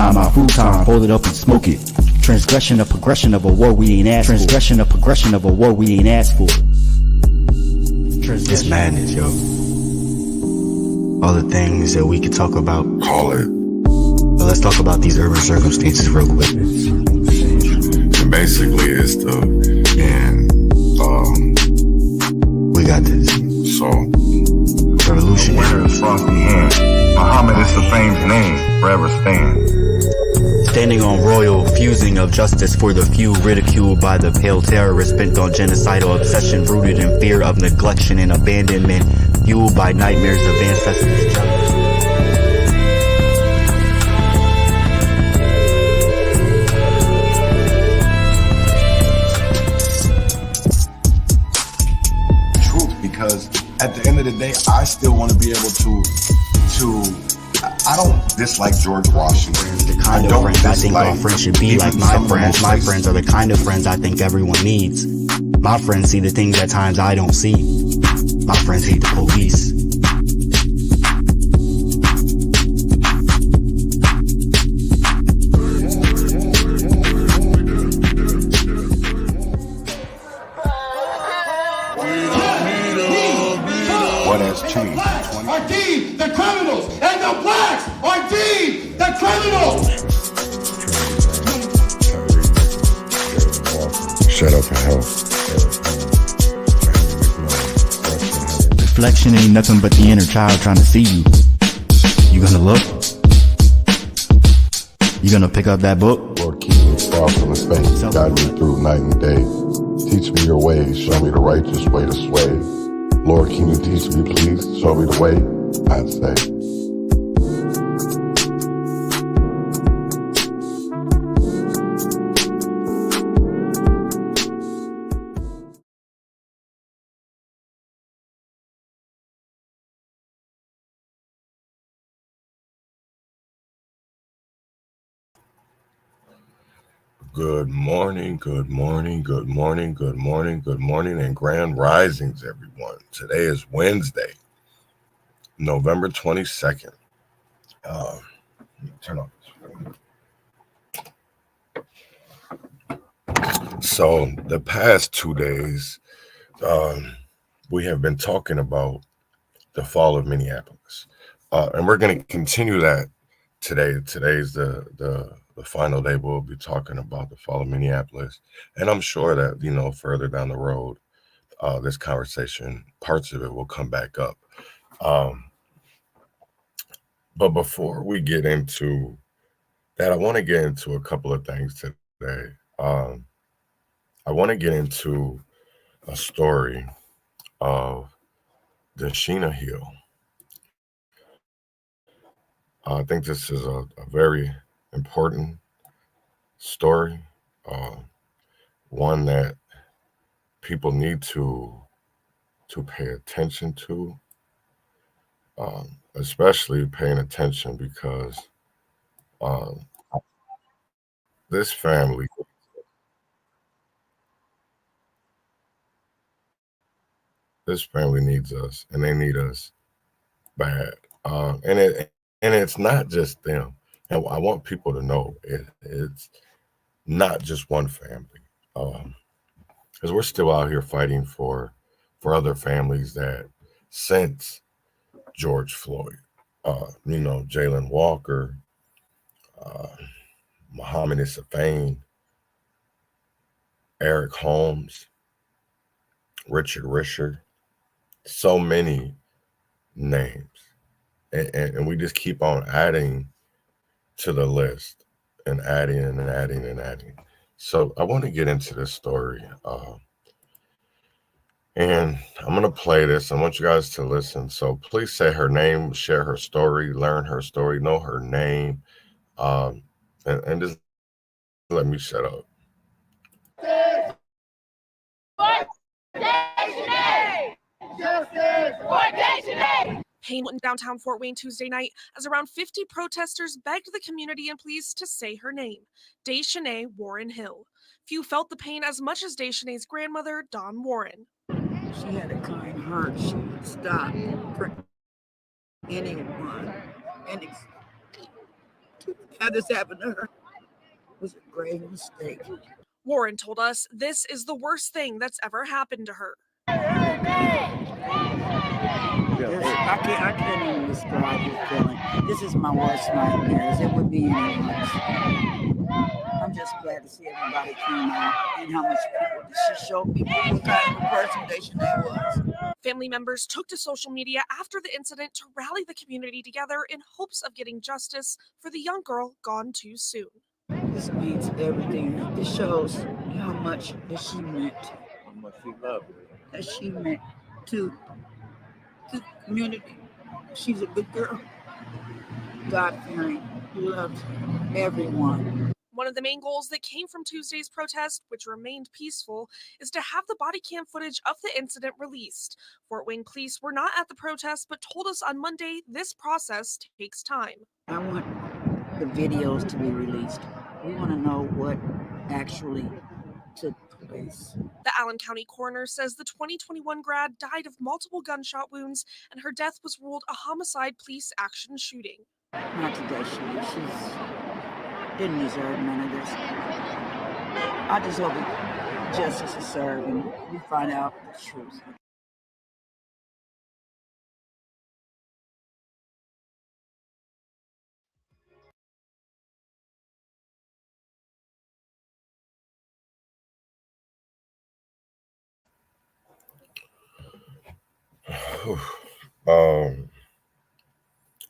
time, my food time, hold it up and smoke it. Transgression, a progression of a war we ain't asked for. Transgression, a progression of a war we ain't asked for. It's madness, yo. All the things that we could talk about. Call it. But let's talk about these urban circumstances real quick. And basically it's we got this. So Revolution. Winner of frosty hand. Muhammad is the fame's name, forever stand. Standing on royal fusing of justice for the few, ridiculed by the pale terrorists bent on genocidal obsession, rooted in fear of neglection and abandonment, fueled by nightmares of ancestors' jealousy. because at the end of the day, I still want to be able to I don't dislike George Washington. The kind of friends I think all friends should be like my friends. My friends are the kind of friends I think everyone needs. My friends see the things at times I don't see. My friends hate the police. What has changed? Are deemed the criminals, and the blacks are deemed the criminals. Shut up and help. Reflection ain't nothing but the inner child trying to see you. You gonna look? You gonna pick up that book? Lord, keep me far from the faith. Guide me through night and day. Teach me your ways. Show me the righteous way to sway. Lord, can you teach me, please? Show me the way, I'd say. Good morning, good morning, good morning, good morning, good morning, and grand risings, everyone. Today is Wednesday, November 22nd. Turn off this. So the past 2 days, we have been talking about the fall of Minneapolis. And we're going to continue that today. Today's the final day. We'll be talking about the fall of Minneapolis. And I'm sure that, further down the road, this conversation, parts of it will come back up. But before we get into that, I want to get into a couple of things today. I want to get into a story of the Sheena Hill. I think this is a very important story, one that people need to pay attention to, especially paying attention because this family needs us, and they need us bad. And it's not just them. And I want people to know it's not just one family, because we're still out here fighting for other families that since George Floyd, Jalen Walker, Muhammad Issafain, Eric Holmes, Richard Risher, so many names. And we just keep on adding to the list and adding and adding and adding. So I want to get into this story. And I'm going to play this. I want you guys to listen. So please say her name, share her story, learn her story, know her name, and just let me shut up. Pain went in downtown Fort Wayne Tuesday night as around 50 protesters begged the community and police to say her name, Deshanae Warren Hill. Few felt the pain as much as Deshanae's grandmother, Dawn Warren. She had a kind heart. She would stop for anyone. And to have this happen to her was a grave mistake. Warren told us this is the worst thing that's ever happened to her. I can't even describe the feeling. This is my worst nightmares. It would be anyone's. I'm just glad to see everybody came out and how much people she showed people what kind of a person Daisha was. Family members took to social media after the incident to rally the community together in hopes of getting justice for the young girl gone too soon. This means everything. This shows how much that she meant. How much she loved her. That she meant to the community. She's a good girl. God-fearing. Loved everyone. One of the main goals that came from Tuesday's protest, which remained peaceful, is to have the body cam footage of the incident released. Fort Wayne police were not at the protest, but told us on Monday this process takes time. I want the videos to be released. We want to know what actually took place. The Allen County coroner says the 2021 grad died of multiple gunshot wounds, and her death was ruled a homicide police action shooting. Not today, she didn't deserve none of this. I just hope justice is served and we find out the truth.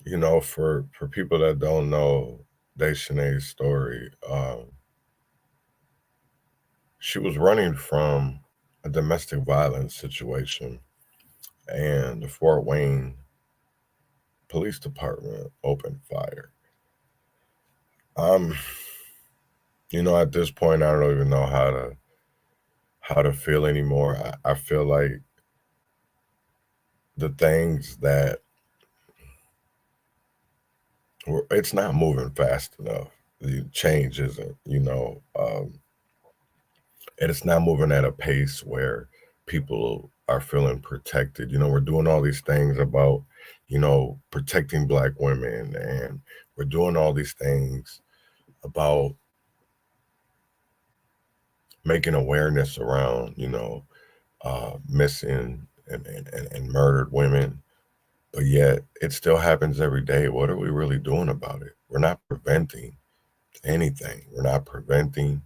You know, for people that don't know Daisha's story, she was running from a domestic violence situation, and the Fort Wayne Police Department opened fire. You know, at this point, I don't even know how to feel anymore. I feel like the things that it's not moving fast enough. The change isn't, you know, and it's not moving at a pace where people are feeling protected. You know, we're doing all these things about, you know, protecting Black women, and we're doing all these things about making awareness around, you know, missing and murdered women. But yet it still happens every day. What are we really doing about it? We're not preventing anything. We're not preventing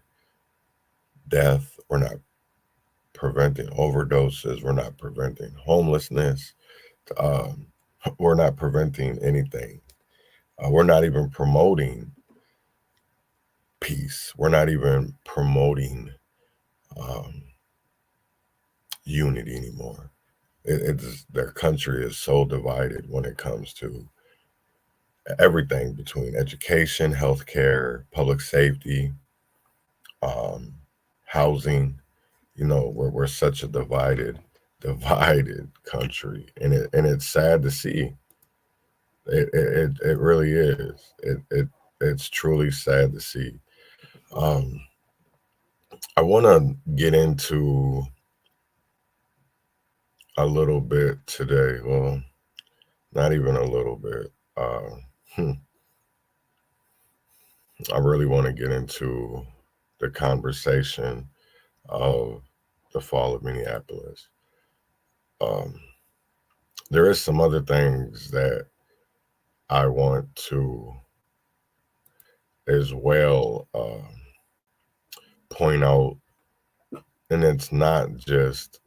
death. We're not preventing overdoses. We're not preventing homelessness. We're not preventing anything. We're not even promoting peace. We're not even promoting unity anymore. Their country is so divided when it comes to everything between education, healthcare, public safety, housing. You know, we're such a divided country, and it's sad to see. It really is. It's truly sad to see. I want to get into a little bit today. Well, not even a little bit. I really want to get into the conversation of the fall of Minneapolis. There is some other things that I want to as well point out, and it's not just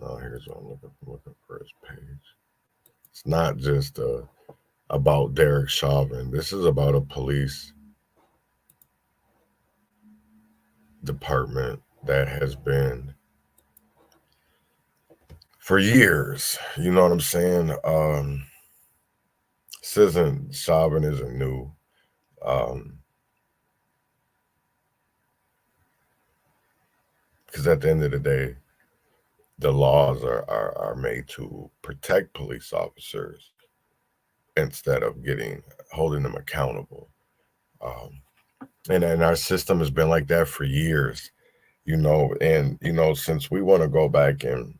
oh, here's what I'm looking for his page. It's not just about Derek Chauvin. This is about a police department that has been for years. You know what I'm saying? Chauvin isn't new. Because at the end of the day, the laws are made to protect police officers instead of holding them accountable. And our system has been like that for years, you know, and, you know, since we want to go back and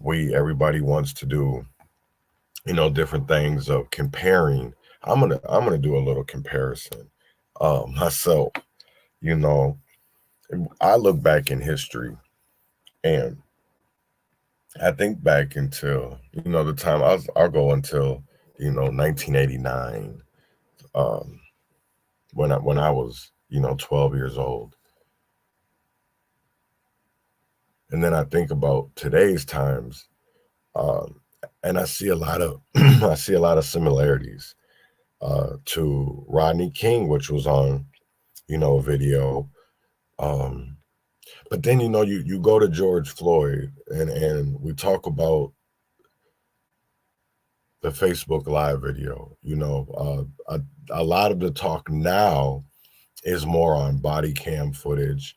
everybody wants to do different things of comparing. I'm gonna do a little comparison myself. You know, I look back in history and I think back until the time I'll go until 1989, when I was 12 years old, and then I think about today's times, um, and I see a lot of I see a lot of similarities to Rodney King, which was on a video. Um, but then you go to George Floyd, and we talk about the Facebook Live video. A lot of the talk now is more on body cam footage,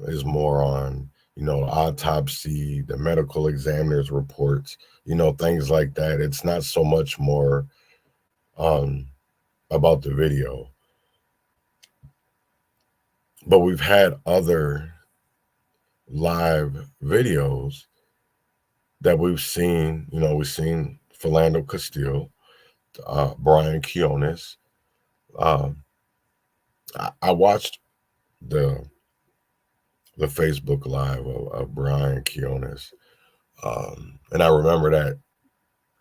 is more on autopsy, the medical examiner's reports, things like that. It's not so much more about the video. But we've had other live videos that we've seen. We've seen Philando Castile, Brian Quinones. I watched the Facebook Live of Brian Quinones, and I remember that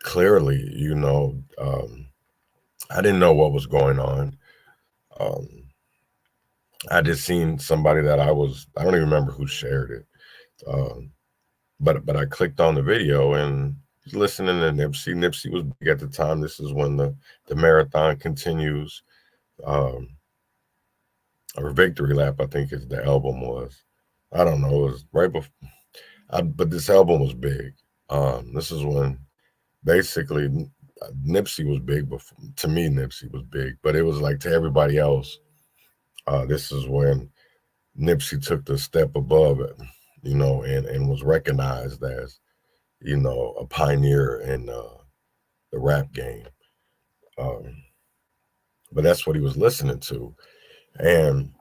clearly. I didn't know what was going on. I just seen somebody that I don't even remember who shared it. But I clicked on the video and was listening to Nipsey. Nipsey was big at the time. This is when the marathon continues, or Victory Lap, I think the album was. I don't know. It was right before. But this album was big. This is when basically Nipsey was big. Before, to me, Nipsey was big, but it was like to everybody else. This is when Nipsey took the step above it, and was recognized as, a pioneer in the rap game. But that's what he was listening to. And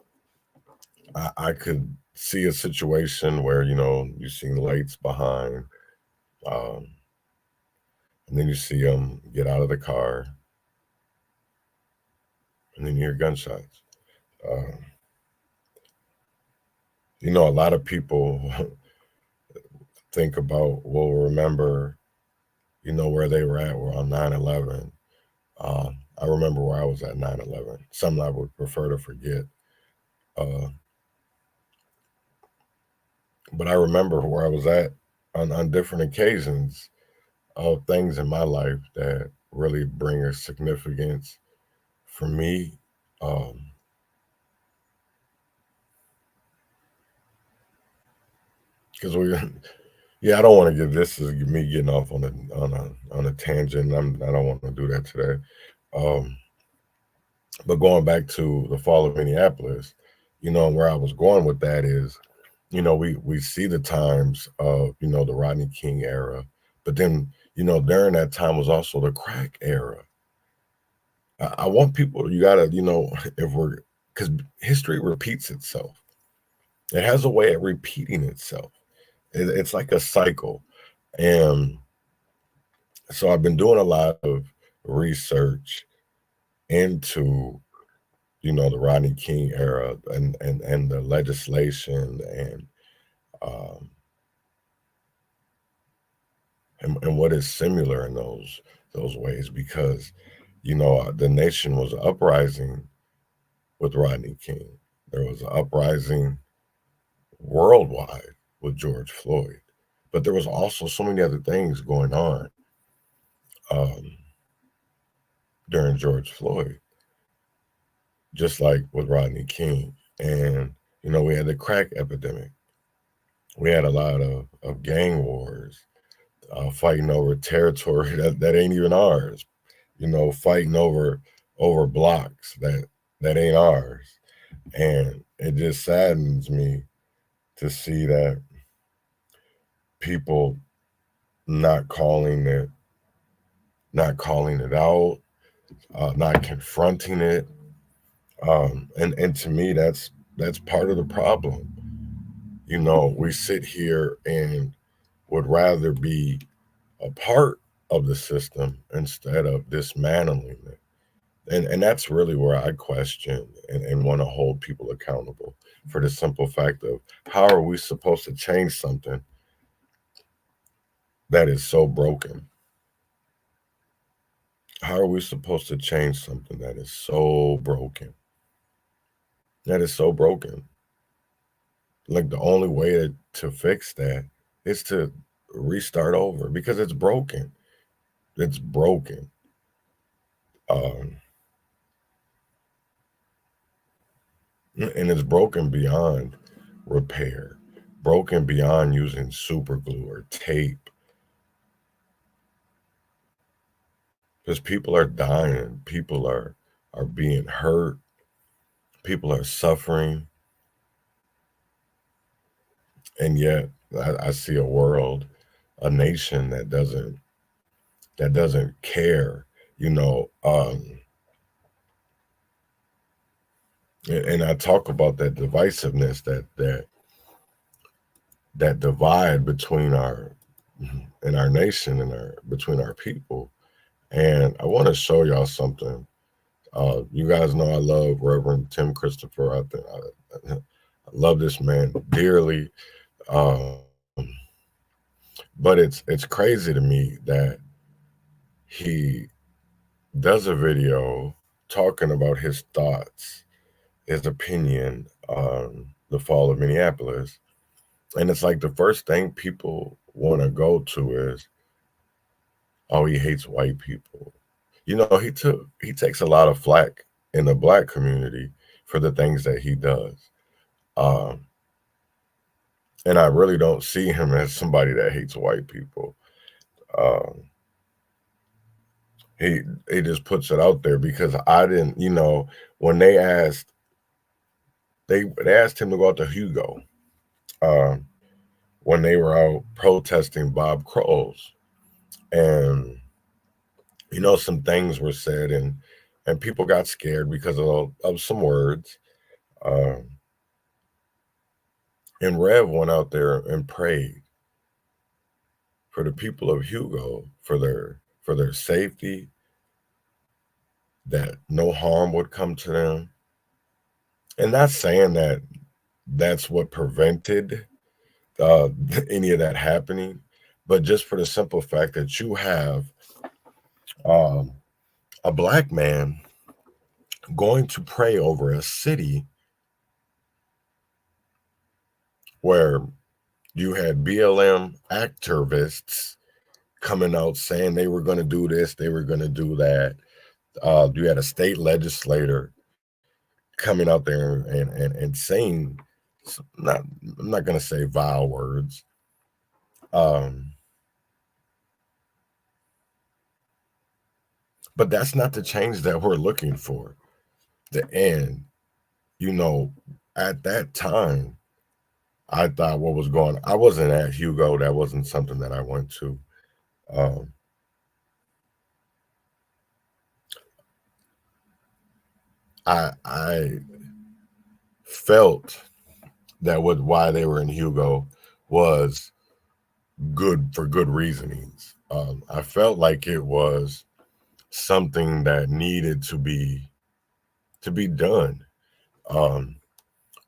I could see a situation where, you see lights behind, and then you see him get out of the car, and then you hear gunshots. A lot of people think about, will remember, where they were at on 9/11. I remember where I was at 9/11. Something I would prefer to forget. But I remember where I was at on different occasions of things in my life that really bring a significance for me. Because I don't want to give this as me getting off on a tangent. I don't want to do that today. But going back to the fall of Minneapolis, where I was going with that is, we see the times of, the Rodney King era, but then, during that time was also the crack era. I want people, you gotta, because history repeats itself. It has a way of repeating itself. It's like a cycle. And so I've been doing a lot of research into, the Rodney King era and the legislation and what is similar in those ways, because, the nation was uprising with Rodney King. There was an uprising worldwide with George Floyd, but there was also so many other things going on during George Floyd, just like with Rodney King. And, we had the crack epidemic. We had a lot of gang wars, fighting over territory that ain't even ours, fighting over blocks that ain't ours. And it just saddens me to see that people not calling it out, not confronting it. And to me, that's part of the problem. We sit here and would rather be apart of the system instead of dismantling it. And that's really where I question and want to hold people accountable for the simple fact of how are we supposed to change something that is so broken? How are we supposed to change something that is so broken? That is so broken. Like the only way to fix that is to restart over because it's broken. It's broken. Um, and it's broken beyond repair, broken beyond using super glue or tape. Because people are dying, people are being hurt, people are suffering, and yet I see a world, a nation that doesn't care, you know. And I talk about that divisiveness, that divide between our nation and between our people. And I want to show y'all something. You guys know I love Reverend Tim Christopher. I love this man dearly. Um, but it's crazy to me that he does a video talking about his thoughts, his opinion on the fall of Minneapolis. And it's like the first thing people want to go to is, oh, he hates white people. You know, he takes a lot of flack in the black community for the things that he does. Um, and I really don't see him as somebody that hates white people. Um, he just puts it out there because I didn't, you know, when they asked him to go out to Hugo um, when they were out protesting Bob Crowes, and you know some things were said and people got scared because of some words. Um, and Rev went out there and prayed for the people of Hugo for their safety, that no harm would come to them. And not saying that that's what prevented uh, any of that happening, but just for the simple fact that you have um, a black man going to pray over a city where you had BLM activists coming out saying they were going to do this, they were going to do that. You had a state legislator coming out there and saying, I'm not going to say vile words. But that's not the change that we're looking for. And, you know, at that time, I thought what was going on. I wasn't at Hugo. That wasn't something that I went to. Um, I felt that why they were in Hugo was good for good reasonings. I felt like it was something that needed to be done.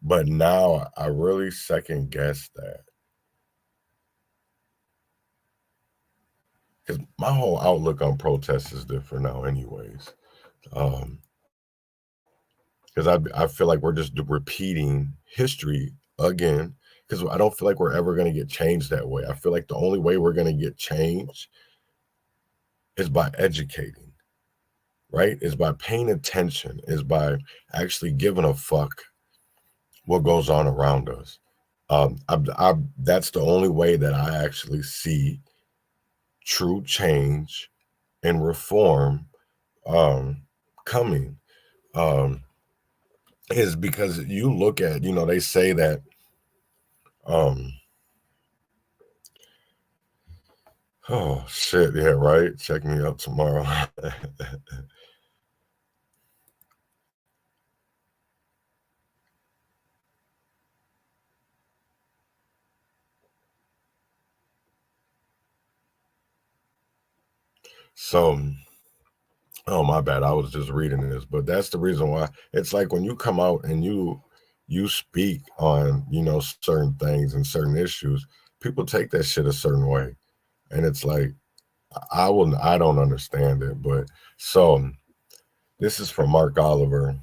But now I really second guess that because my whole outlook on protests is different now, anyways. Because I feel like we're just repeating history again. Because I don't feel like we're ever going to get changed that way. I feel like the only way we're going to get change is by educating, right? Is by paying attention, is by actually giving a fuck what goes on around us. That's the only way that I actually see true change and reform coming. Is because you look at, you know, they say that oh shit, yeah, right. Check me out tomorrow. So, oh my bad, I was just reading this, but that's the reason why it's like when you come out and you speak on, you know, certain things and certain issues, people take that shit a certain way. And it's like I don't understand it. But so this is from Mark Oliver,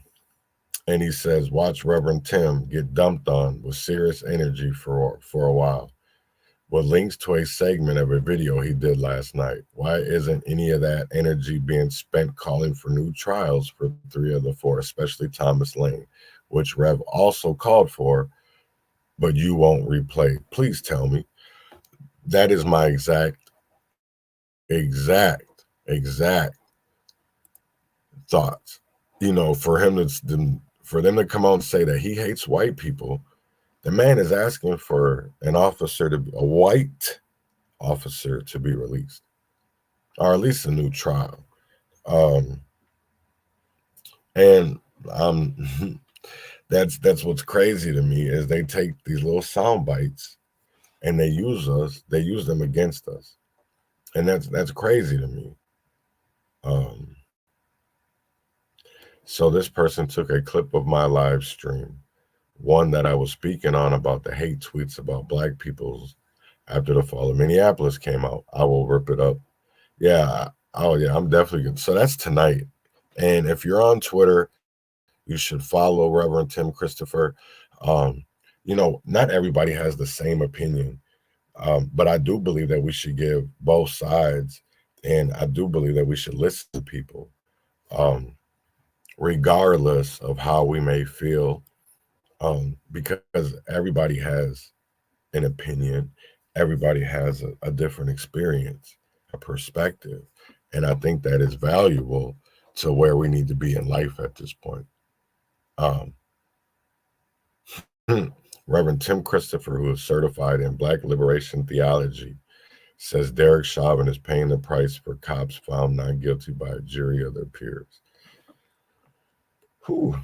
and he says, watch Reverend Tim get dumped on with serious energy for a while, with links to a segment of a video he did last night. Why isn't any of that energy being spent calling for new trials for 3 of the 4, especially Thomas Lane, which Rev also called for, but you won't replay? Please tell me. That is my exact thoughts. You know, for them to come out and say that he hates white people, the man is asking for a white officer to be released, or at least a new trial. And that's what's crazy to me is they take these little sound bites and they use them against us, and that's crazy to me. So this person took a clip of my live stream, one that I was speaking on about the hate tweets about black people's after the fall of Minneapolis came out. I will rip it up. Yeah. Oh yeah, I'm definitely good. So that's tonight. And if you're on Twitter, you should follow Reverend Tim Christopher. You know, not everybody has the same opinion, but I do believe that we should give both sides, and I do believe that we should listen to people, regardless of how we may feel, because everybody has an opinion, everybody has a different experience, a perspective, and I think that is valuable to where we need to be in life at this point. Reverend Tim Christopher, who is certified in Black liberation theology, says Derek Chauvin is paying the price for cops found not guilty by a jury of their peers. Whew.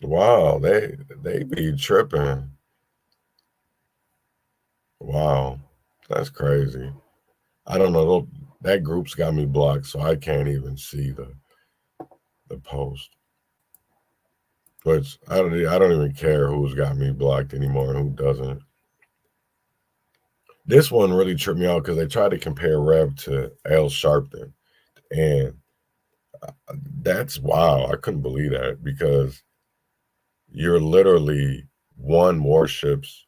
Wow, they be tripping. Wow, that's crazy. I don't know. That group's got me blocked, so I can't even see the post. Which I don't even care who's got me blocked anymore and who doesn't. This one really tripped me out because they tried to compare Rev to Al Sharpton, and that's wow. I couldn't believe that, because you're literally one worships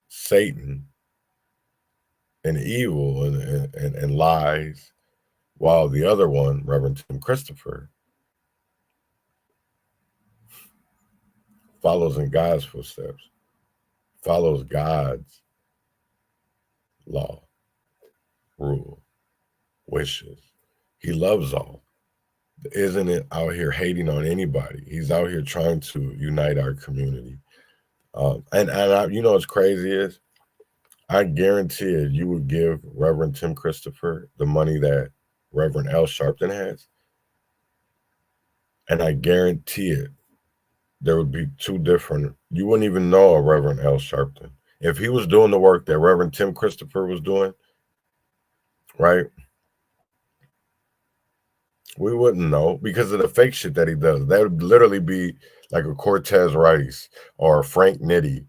Satan and evil and lies, while the other one, Reverend Tim Christopher, follows in God's footsteps, follows God's law, rule, wishes. He loves all. Isn't it out here hating on anybody? He's out here trying to unite our community. And I, you know what's crazy is, I guarantee it, you would give Reverend Tim Christopher the money that Reverend Al Sharpton has, and I guarantee it, there would be two different. You wouldn't even know a Reverend Al Sharpton if he was doing the work that Reverend Tim Christopher was doing, right? We wouldn't know because of the fake shit that he does. That would literally be like a Cortez Rice or a Frank Nitti.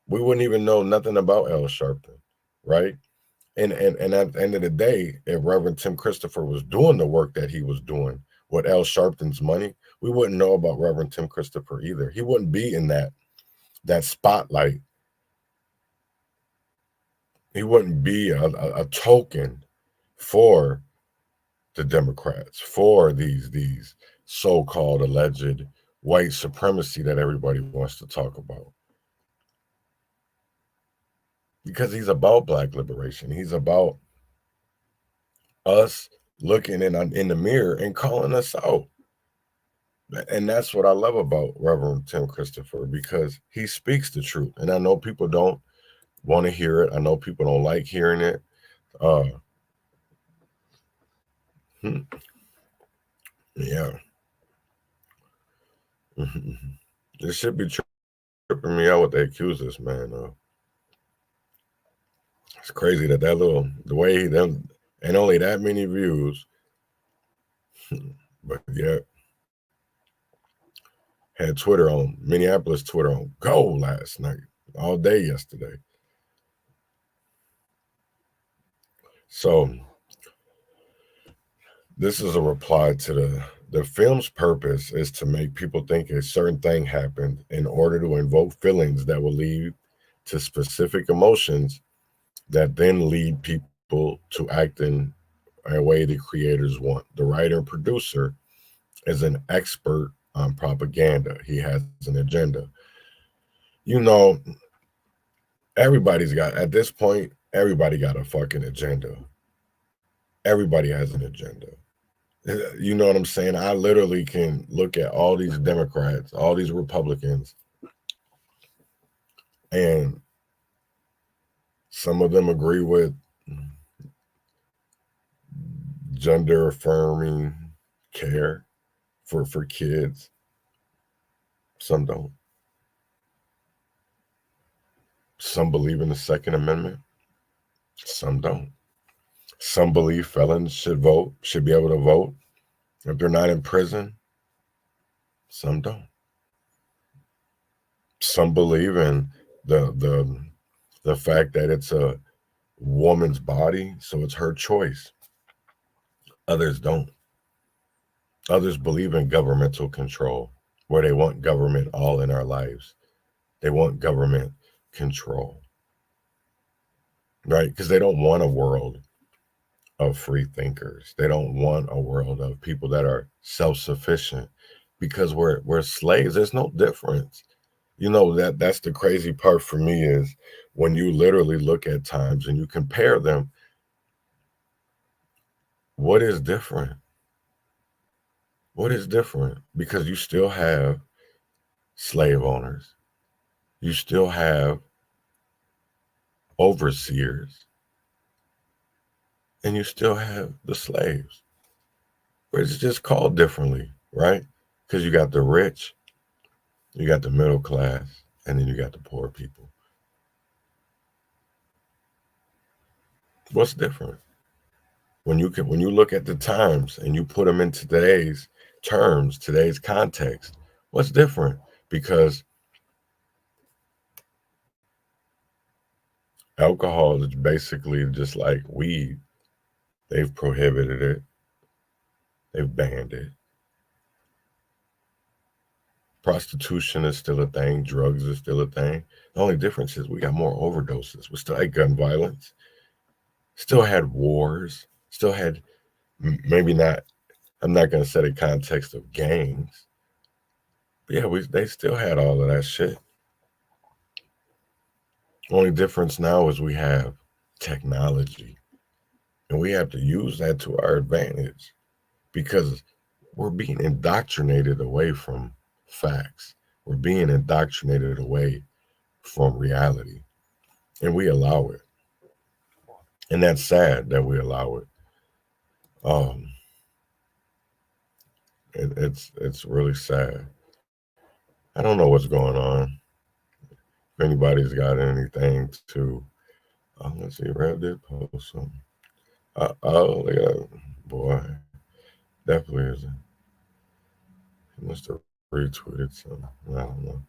We wouldn't even know nothing about Al Sharpton, right? And at the end of the day, if Reverend Tim Christopher was doing the work that he was doing with Al Sharpton's money, we wouldn't know about Reverend Tim Christopher either. He wouldn't be in that spotlight. He wouldn't be a token for the Democrats, for these so-called alleged white supremacy that everybody wants to talk about. Because he's about Black liberation. He's about us looking in the mirror and calling us out. And that's what I love about Reverend Tim Christopher, because he speaks the truth. And I know people don't want to hear it. I know people don't like hearing it. Yeah. This should be tripping me out what they accuse this man of. It's crazy that the way them, and only that many views, but yeah, had Twitter on, Minneapolis Twitter on go last night, all day yesterday. So this is a reply to the film's purpose is to make people think a certain thing happened in order to invoke feelings that will lead to specific emotions that then lead people to act in a way the creators want. The writer and producer is an expert on propaganda. He has an agenda. You know, everybody's got, at this point, everybody got a fucking agenda. Everybody has an agenda. You know what I'm saying? I literally can look at all these Democrats, all these Republicans, and some of them agree with gender affirming care for kids. Some don't. Some believe in the Second Amendment. Some don't. Some believe felons should vote, should be able to vote if they're not in prison. Some don't. Some believe in the fact that it's a woman's body, so it's her choice. Others don't. Others believe in governmental control, where they want government all in our lives. They want government control, right? Because they don't want a world of free thinkers. They don't want a world of people that are self-sufficient, because we're slaves. There's no difference. You know, that's the crazy part for me is when you literally look at times and you compare them, what is different? What is different? Because you still have slave owners. You still have overseers. And you still have the slaves. But it's just called differently, right? Because you got the rich, you got the middle class, and then you got the poor people. What's different? When you look at the times and you put them into today's terms, today's context, what's different? Because alcohol is basically just like weed. They've prohibited it. They've banned it. Prostitution is still a thing. Drugs is still a thing. The only difference is we got more overdoses. We still had gun violence. Still had wars. Still had, maybe not, I'm not going to set a context of gangs. But yeah, they still had all of that shit. Only difference now is we have technology. And we have to use that to our advantage because we're being indoctrinated away from facts. We're being indoctrinated away from reality. And we allow it. And that's sad that we allow it. It's really sad. I don't know what's going on. If anybody's got anything to, let's see, Rev did post something. Oh, look at that. Boy, definitely is. He must have retweeted something. I don't know.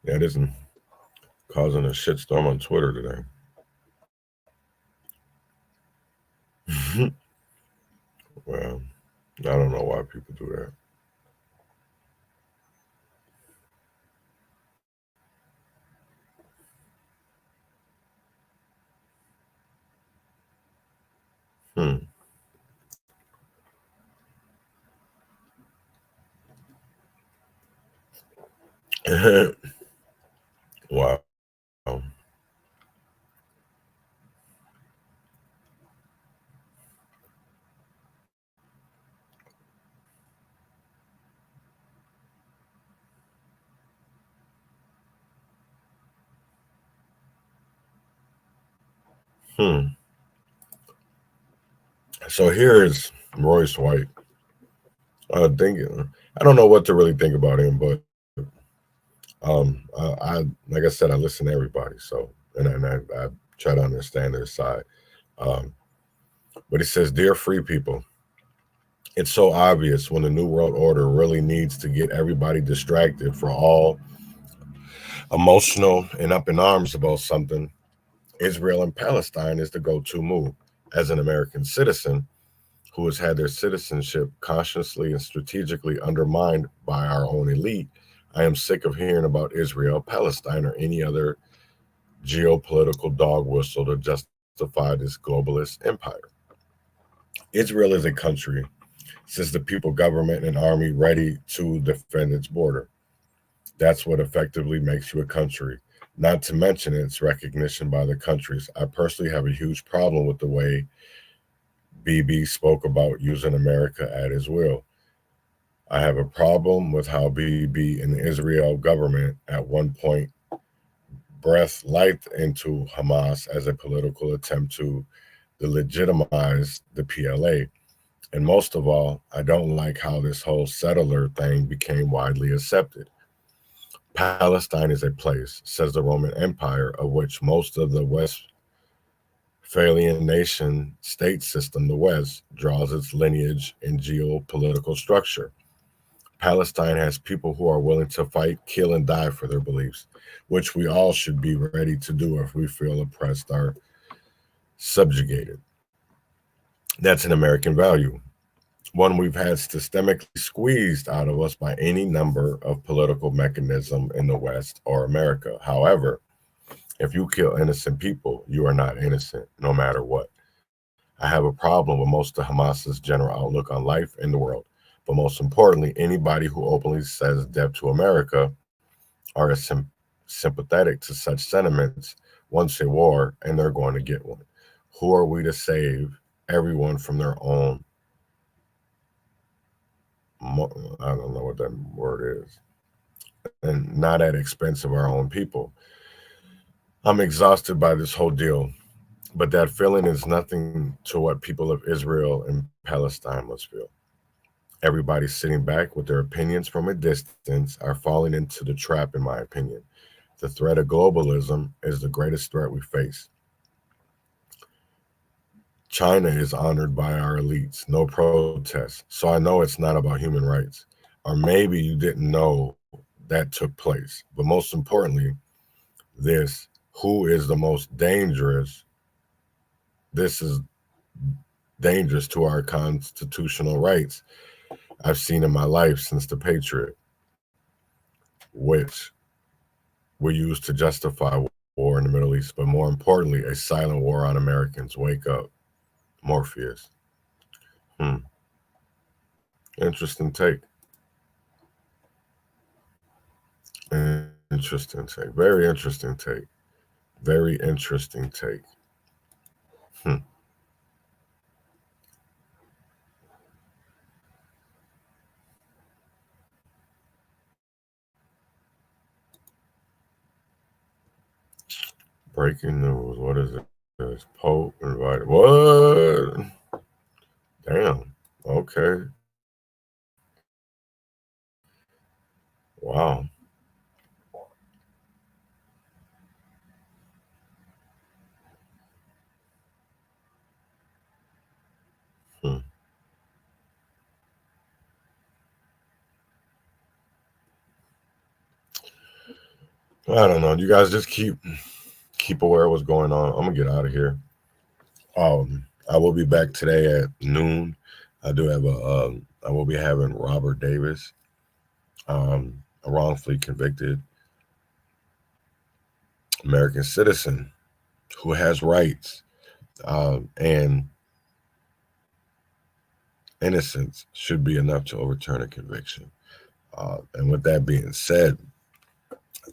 Yeah, it isn't causing a shitstorm on Twitter today. Well, I don't know why people do that. Wow. So here is Royce White. Thinking, I don't know what to really think about him, but I like I said, I listen to everybody. So and I try to understand their side. But he says, "Dear free people, it's so obvious when the New World Order really needs to get everybody distracted for all emotional and up in arms about something. Israel and Palestine is the go-to move. As an American citizen who has had their citizenship consciously and strategically undermined by our own elite, I am sick of hearing about Israel, Palestine, or any other geopolitical dog whistle to justify this globalist empire. Israel is a country, says the people, government, and army ready to defend its border. That's what effectively makes you a country, not to mention its recognition by the countries. I personally have a huge problem with the way BB spoke about using America at his will. I have a problem with how BB and the Israel government at one point breathed life into Hamas as a political attempt to delegitimize the PLA. And most of all, I don't like how this whole settler thing became widely accepted. Palestine is a place, says the Roman Empire, of which most of the Westphalian nation state system, the West, draws its lineage and geopolitical structure. Palestine has people who are willing to fight, kill, and die for their beliefs, which we all should be ready to do if we feel oppressed or subjugated. That's an American value, one we've had systemically squeezed out of us by any number of political mechanisms in the West or America. However, if you kill innocent people, you are not innocent, no matter what. I have a problem with most of Hamas's general outlook on life in the world, but most importantly, anybody who openly says death to America are sympathetic to such sentiments wants a war, and they're going to get one. Who are we to save everyone from their own? I don't know what that word is. And not at expense of our own people. I'm exhausted by this whole deal, but that feeling is nothing to what people of Israel and Palestine must feel. Everybody sitting back with their opinions from a distance are falling into the trap, in my opinion. The threat of globalism is the greatest threat we face. China is honored by our elites, no protests. So I know it's not about human rights. Or maybe you didn't know that took place. But most importantly, who is the most dangerous? This is dangerous to our constitutional rights I've seen in my life since the Patriot, which we use to justify war in the Middle East, but more importantly, a silent war on Americans. Wake up. Morpheus. Interesting take. Interesting take. Very interesting take. Very interesting take. Breaking news. What is it? There's Pope invited. What? Damn. Okay. Wow. I don't know. You guys just keep aware of what's going on. I'm gonna get out of here. I will be back today at noon. I do have I will be having Robert Davis, a wrongfully convicted American citizen who has rights, and innocence should be enough to overturn a conviction. And with that being said,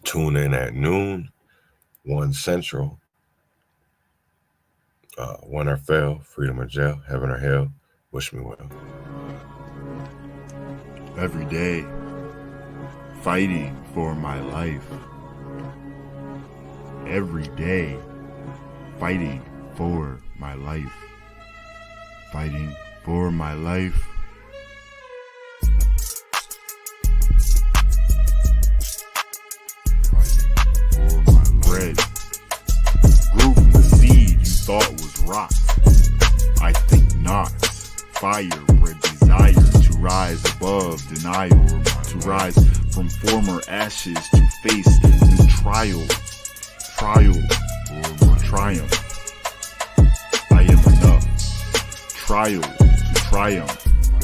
tune in at noon, 1 Central. Win or fail, freedom or jail, heaven or hell, wish me well. Every day, fighting for my life. Every day, fighting for my life. fighting for my life. Fighting for my bread. Grew from the seed you thought was rot. I think not. Fire bred desire to rise above denial, to rise from former ashes to face new trial or triumph. I am enough. Trial to triumph.